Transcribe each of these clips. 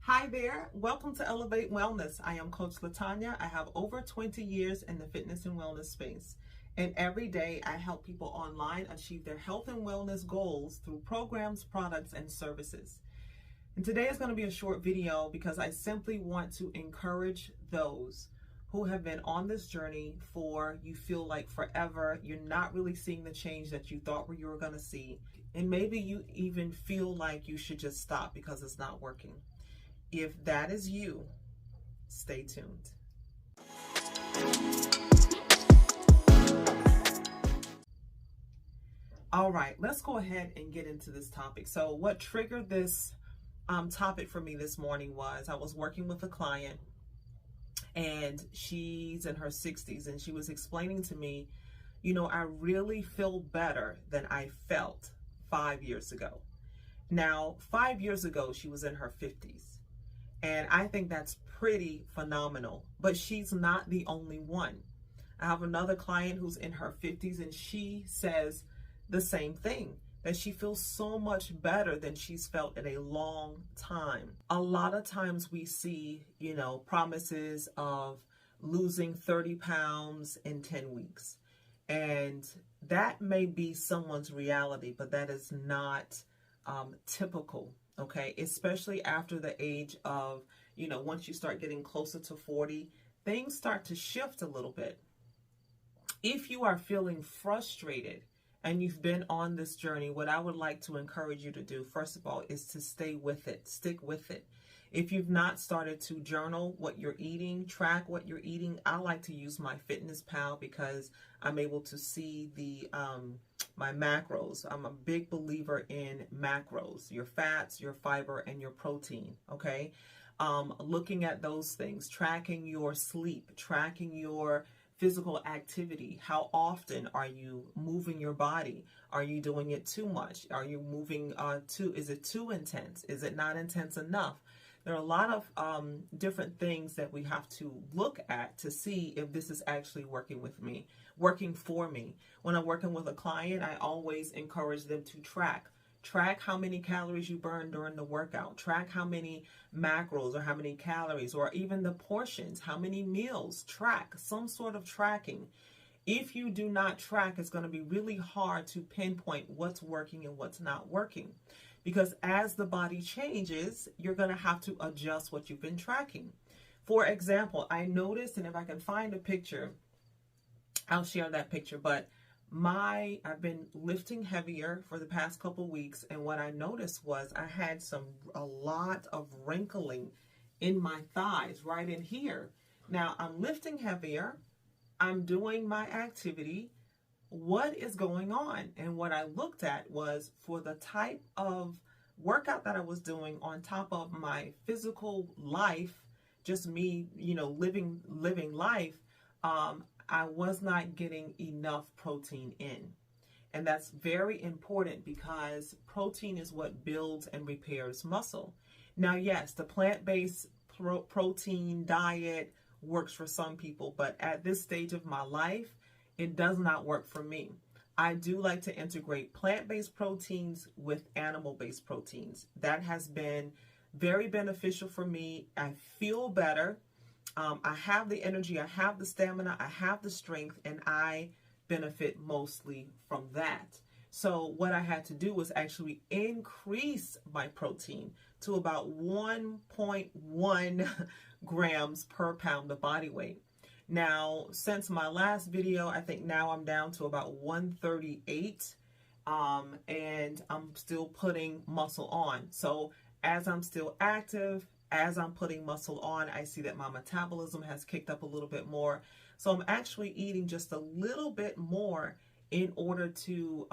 Hi there, welcome to Elevate Wellness. I am Coach Latanya. I have over 20 years in the fitness and wellness space. And every day I help people online achieve their health and wellness goals through programs, products, and services. And today is going to be a short video because I simply want to encourage those who have been on this journey for, you feel like, forever. You're not really seeing the change that you thought you were going to see. And maybe you even feel like you should just stop because it's not working. If that is you, stay tuned. All right, let's go ahead and get into this topic. So what triggered this topic for me this morning was I was working with a client, and she's in her 60s, and she was explaining to me, I really feel better than I felt 5 years ago. Now, 5 years ago, she was in her 50s. And I think that's pretty phenomenal, but she's not the only one. I have another client who's in her 50s, and she says the same thing, that she feels so much better than she's felt in a long time. A lot of times we see, promises of losing 30 pounds in 10 weeks. And that may be someone's reality, but that is not typical. Okay, especially after the age of, once you start getting closer to 40, things start to shift a little bit. If you are feeling frustrated and you've been on this journey, what I would like to encourage you to do, first of all, is to stay with it, stick with it. If you've not started to journal what you're eating, track what you're eating, I like to use MyFitnessPal because I'm able to see the my macros. I'm a big believer in macros, your fats, your fiber, and your protein, okay? Looking at those things, tracking your sleep, tracking your physical activity. How often are you moving your body? Are you doing it too much? Are you moving is it too intense? Is it not intense enough? There are a lot of different things that we have to look at to see if this is actually working for me. When I'm working with a client, I always encourage them to track how many calories you burn during the workout, track how many macros or how many calories, or even the portions, how many meals, track some sort of tracking. If you do not track, it's going to be really hard to pinpoint what's working and what's not working. Because as the body changes, you're going to have to adjust what you've been tracking. For example, I noticed, and if I can find a picture, I'll share that picture, but I've been lifting heavier for the past couple weeks, and what I noticed was I had a lot of wrinkling in my thighs, right in here. Now, I'm lifting heavier, I'm doing my activity. What is going on? And what I looked at was, for the type of workout that I was doing on top of my physical life, just me, living life, I was not getting enough protein in. And that's very important because protein is what builds and repairs muscle. Now, yes, the plant-based protein diet works for some people, but at this stage of my life, it does not work for me. I do like to integrate plant-based proteins with animal-based proteins. That has been very beneficial for me. I feel better. I have the energy, I have the stamina, I have the strength, and I benefit mostly from that. So what I had to do was actually increase my protein to about 1.1 grams per pound of body weight. Now, since my last video, I think now I'm down to about 138, and I'm still putting muscle on. So as I'm still active, as I'm putting muscle on, I see that my metabolism has kicked up a little bit more. So I'm actually eating just a little bit more in order to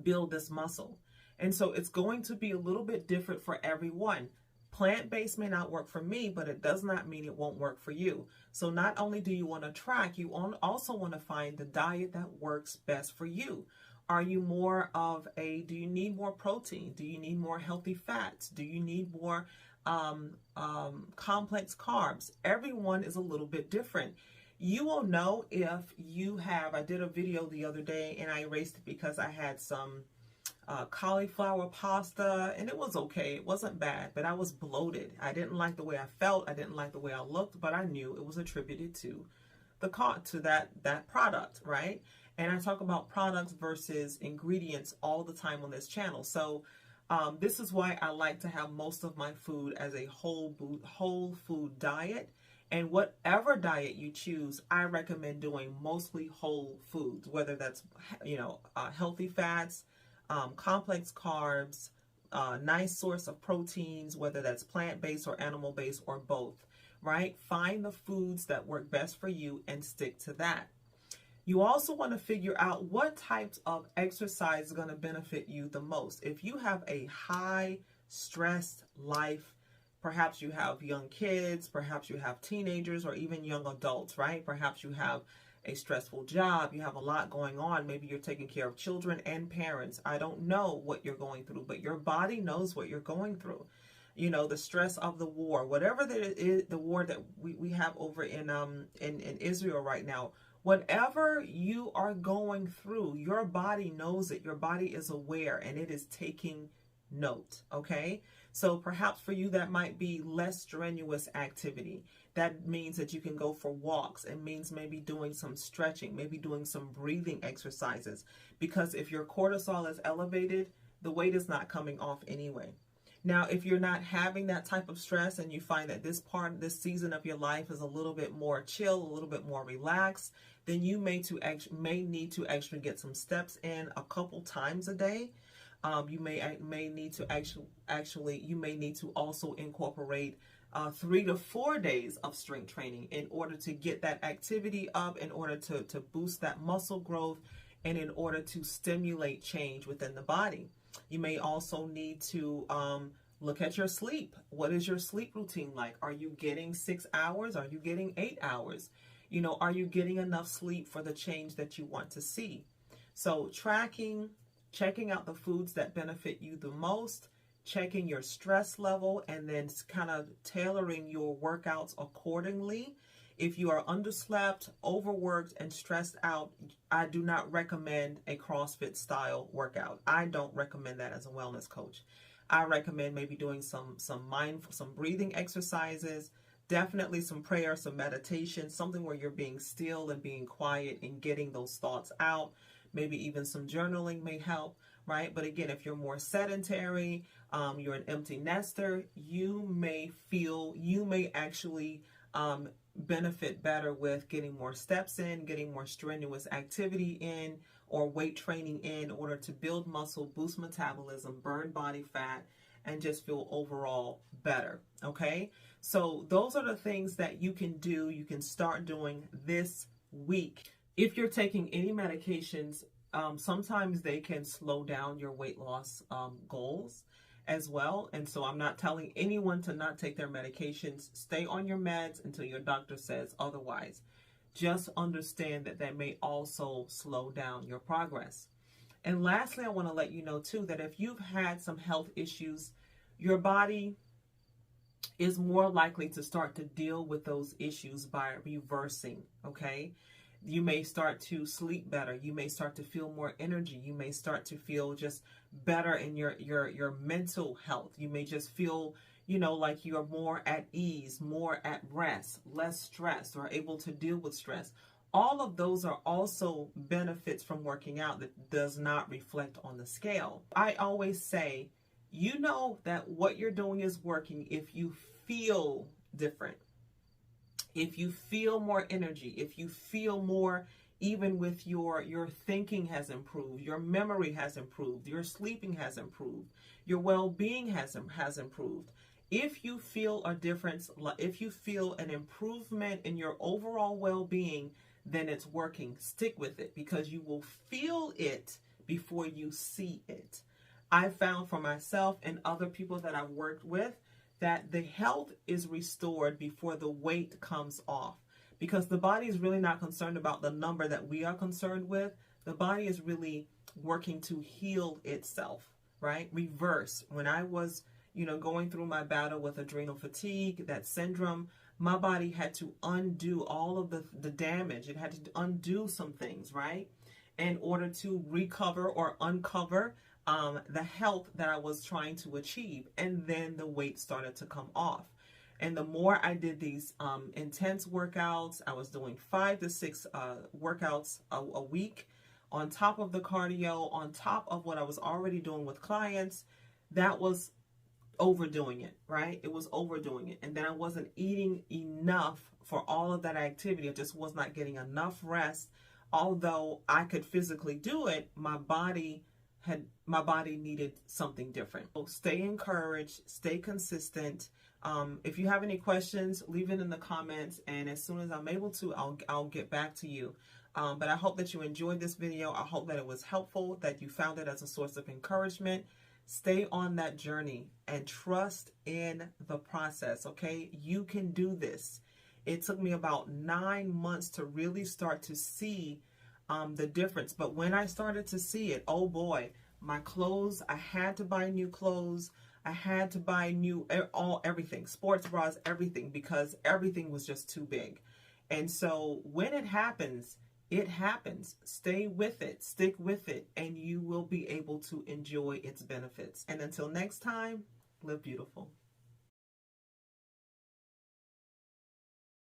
build this muscle. And so it's going to be a little bit different for everyone. Plant-based may not work for me, but it does not mean it won't work for you. So not only do you want to track, you also want to find the diet that works best for you. Are you more of do you need more protein? Do you need more healthy fats? Do you need more complex carbs? Everyone is a little bit different. You will know if you have, I did a video the other day and I erased it because I had some cauliflower pasta, and it was okay. It wasn't bad, but I was bloated. I didn't like the way I felt. I didn't like the way I looked, but I knew it was attributed to that product, right? And I talk about products versus ingredients all the time on this channel. So this is why I like to have most of my food as a whole food diet. And whatever diet you choose, I recommend doing mostly whole foods, whether that's, healthy fats, complex carbs, nice source of proteins, whether that's plant-based or animal-based or both, right? Find the foods that work best for you and stick to that. You also want to figure out what types of exercise is going to benefit you the most. If you have a high stressed life, perhaps you have young kids, perhaps you have teenagers or even young adults, right? Perhaps you have a stressful job, you have a lot going on. Maybe you're taking care of children and parents. I don't know what you're going through, but your body knows what you're going through. The stress of the war, whatever the war that we have over in Israel right now, whatever you are going through, your body knows it. Your body is aware and it is taking note, okay? So perhaps for you that might be less strenuous activity. That means that you can go for walks. It means maybe doing some stretching, maybe doing some breathing exercises. Because if your cortisol is elevated, the weight is not coming off anyway. Now, if you're not having that type of stress and you find that this season of your life is a little bit more chill, a little bit more relaxed, then you may need to actually get some steps in a couple times a day. You may need to also incorporate 3 to 4 days of strength training in order to get that activity up, in order to boost that muscle growth, and in order to stimulate change within the body. You may also need to look at your sleep. What is your sleep routine like? Are you getting 6 hours? Are you getting 8 hours? Are you getting enough sleep for the change that you want to see? So checking out the foods that benefit you the most, checking your stress level, and then kind of tailoring your workouts accordingly. If you are underslept, overworked, and stressed out, I do not recommend a CrossFit style workout. I don't recommend that as a wellness coach. I recommend maybe doing some breathing exercises, definitely some prayer, some meditation, something where you're being still and being quiet and getting those thoughts out. Maybe even some journaling may help, right? But again, if you're more sedentary, you're an empty nester, you may actually benefit better with getting more steps in, getting more strenuous activity in, or weight training in order to build muscle, boost metabolism, burn body fat, and just feel overall better, okay? So those are the things that you can do, you can start doing this week. If you're taking any medications, sometimes they can slow down your weight loss goals as well. And so I'm not telling anyone to not take their medications. Stay on your meds until your doctor says otherwise. Just understand that may also slow down your progress. And lastly, I want to let you know too that if you've had some health issues, your body is more likely to start to deal with those issues by reversing, okay? You may start to sleep better. You may start to feel more energy. You may start to feel just better in your mental health. You may just feel, like you're more at ease, more at rest, less stressed, or able to deal with stress. All of those are also benefits from working out that does not reflect on the scale. I always say, that what you're doing is working if you feel different. If you feel more energy, if you feel more, even with your thinking has improved, your memory has improved, your sleeping has improved, your well-being has improved. If you feel a difference, if you feel an improvement in your overall well-being, then it's working. Stick with it because you will feel it before you see it. I found for myself and other people that I've worked with that the health is restored before the weight comes off, because the body is really not concerned about the number that we are concerned with. The body is really working to heal itself, right? Reverse. When I was, going through my battle with adrenal fatigue, that syndrome, my body had to undo all of the damage. It had to undo some things, right? In order to recover or uncover the health that I was trying to achieve. And then the weight started to come off. And the more I did these intense workouts, I was doing 5 to 6 workouts a week on top of the cardio, on top of what I was already doing with clients. That was overdoing it, right? It was overdoing it. And then I wasn't eating enough for all of that activity. I just was not getting enough rest. Although I could physically do it, my body needed something different. So stay encouraged, stay consistent. If you have any questions, leave it in the comments, and as soon as I'm able to, I'll get back to you. But I hope that you enjoyed this video. I hope that it was helpful, that you found it as a source of encouragement. Stay on that journey and trust in the process, okay? You can do this. It took me about 9 months to really start to see the difference. But when I started to see it, oh boy, my clothes, I had to buy new clothes. I had to buy everything, sports bras, everything, because everything was just too big. And so when it happens, it happens. Stay with it, stick with it, and you will be able to enjoy its benefits. And until next time, live beautiful.